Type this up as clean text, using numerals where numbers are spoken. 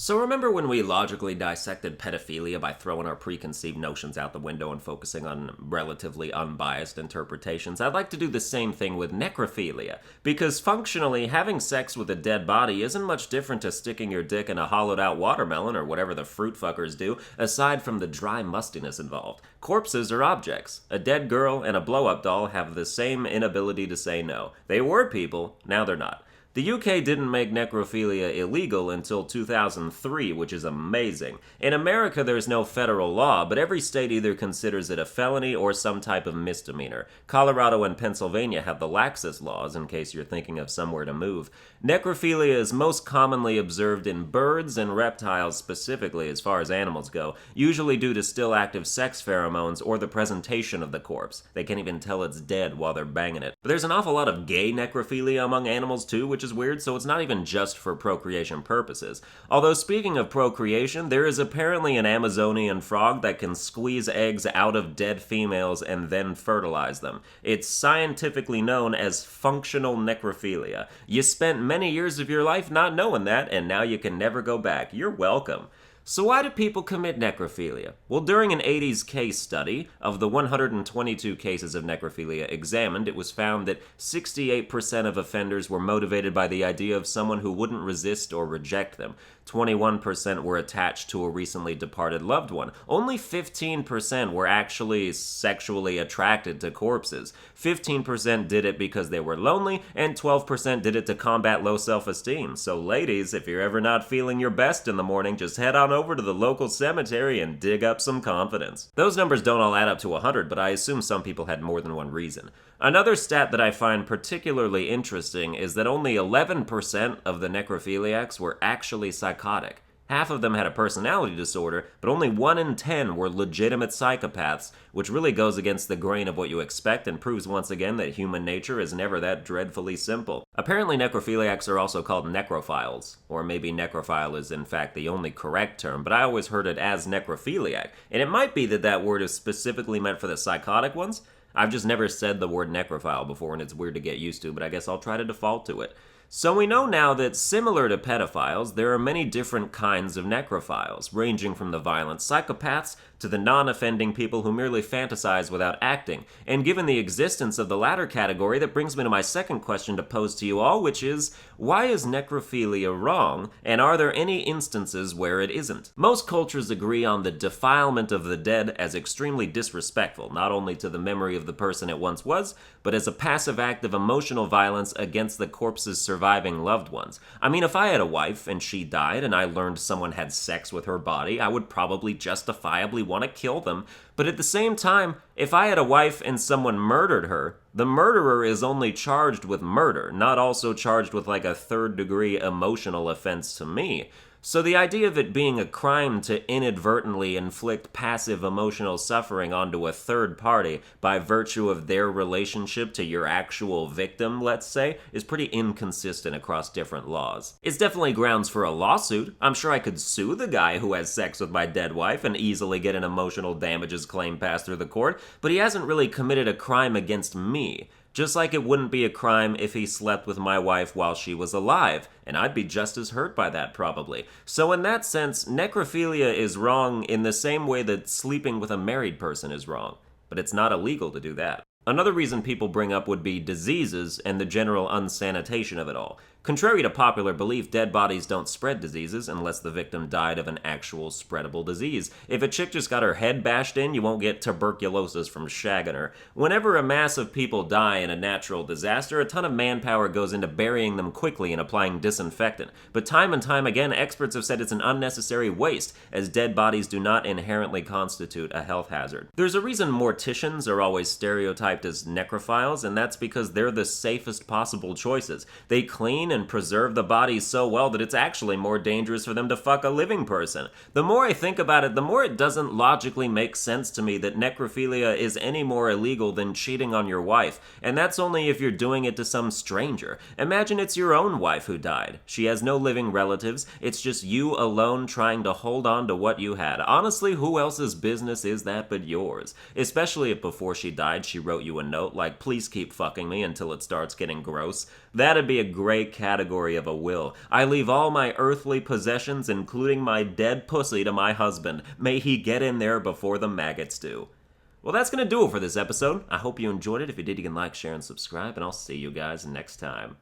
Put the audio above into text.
So remember when we logically dissected pedophilia by throwing our preconceived notions out the window and focusing on relatively unbiased interpretations? I'd like to do the same thing with necrophilia, because functionally, having sex with a dead body isn't much different to sticking your dick in a hollowed out watermelon or whatever the fruit fuckers do, aside from the dry mustiness involved. Corpses are objects. A dead girl and a blow-up doll have the same inability to say no. They were people, now they're not. The UK didn't make necrophilia illegal until 2003, which is amazing. In America, there's no federal law, but every state either considers it a felony or some type of misdemeanor. Colorado and Pennsylvania have the laxest laws, in case you're thinking of somewhere to move. Necrophilia is most commonly observed in birds and reptiles specifically, as far as animals go, usually due to still active sex pheromones or the presentation of the corpse. They can't even tell it's dead while they're banging it. But there's an awful lot of gay necrophilia among animals too, which is weird, so it's not even just for procreation purposes. Although speaking of procreation, there is apparently an Amazonian frog that can squeeze eggs out of dead females and then fertilize them. It's scientifically known as functional necrophilia. You spent many years of your life not knowing that, and now you can never go back. You're welcome. So why do people commit necrophilia? Well, during an 80s case study, of the 122 cases of necrophilia examined, it was found that 68% of offenders were motivated by the idea of someone who wouldn't resist or reject them. 21% were attached to a recently departed loved one. Only 15% were actually sexually attracted to corpses. 15% did it because they were lonely, and 12% did it to combat low self-esteem. So ladies, if you're ever not feeling your best in the morning, just head on over to the local cemetery and dig up some confidence. Those numbers don't all add up to 100, but I assume some people had more than one reason. Another stat that I find particularly interesting is that only 11% of the necrophiliacs were actually psychotic. Half of them had a personality disorder, but only 1 in 10 were legitimate psychopaths, which really goes against the grain of what you expect and proves once again that human nature is never that dreadfully simple. Apparently necrophiliacs are also called necrophiles, or maybe necrophile is in fact the only correct term, but I always heard it as necrophiliac, and it might be that that word is specifically meant for the psychotic ones. I've just never said the word necrophile before, and it's weird to get used to, but I guess I'll try to default to it. So we know now that, similar to pedophiles, there are many different kinds of necrophiles, ranging from the violent psychopaths to the non-offending people who merely fantasize without acting. And given the existence of the latter category, that brings me to my second question to pose to you all, which is, why is necrophilia wrong, and are there any instances where it isn't? Most cultures agree on the defilement of the dead as extremely disrespectful, not only to the memory of the person it once was, but as a passive act of emotional violence against the corpse's surviving loved ones. I mean, if I had a wife and she died and I learned someone had sex with her body, I would probably justifiably want to kill them. But at the same time, if I had a wife and someone murdered her, the murderer is only charged with murder, not also charged with like a third-degree emotional offense to me. So the idea of it being a crime to inadvertently inflict passive emotional suffering onto a third party by virtue of their relationship to your actual victim, let's say, is pretty inconsistent across different laws. It's definitely grounds for a lawsuit. I'm sure I could sue the guy who has sex with my dead wife and easily get an emotional damages claim passed through the court, but he hasn't really committed a crime against me. Just like it wouldn't be a crime if he slept with my wife while she was alive, and I'd be just as hurt by that probably. So in that sense, necrophilia is wrong in the same way that sleeping with a married person is wrong. But it's not illegal to do that. Another reason people bring up would be diseases and the general unsanitation of it all. Contrary to popular belief, dead bodies don't spread diseases unless the victim died of an actual spreadable disease. If a chick just got her head bashed in, you won't get tuberculosis from shagging her. Whenever a mass of people die in a natural disaster, a ton of manpower goes into burying them quickly and applying disinfectant. But time and time again, experts have said it's an unnecessary waste, as dead bodies do not inherently constitute a health hazard. There's a reason morticians are always stereotyped as necrophiles, and that's because they're the safest possible choices. They clean and preserve the bodies so well that it's actually more dangerous for them to fuck a living person. The more I think about it, the more it doesn't logically make sense to me that necrophilia is any more illegal than cheating on your wife, and that's only if you're doing it to some stranger. Imagine it's your own wife who died. She has no living relatives, it's just you alone trying to hold on to what you had. Honestly, who else's business is that but yours? Especially if before she died she wrote you a note like, please keep fucking me until it starts getting gross. That'd be a great category of a will. I leave all my earthly possessions, including my dead pussy, to my husband. May he get in there before the maggots do. Well, that's going to do it for this episode. I hope you enjoyed it. If you did, you can like, share, and subscribe, and I'll see you guys next time.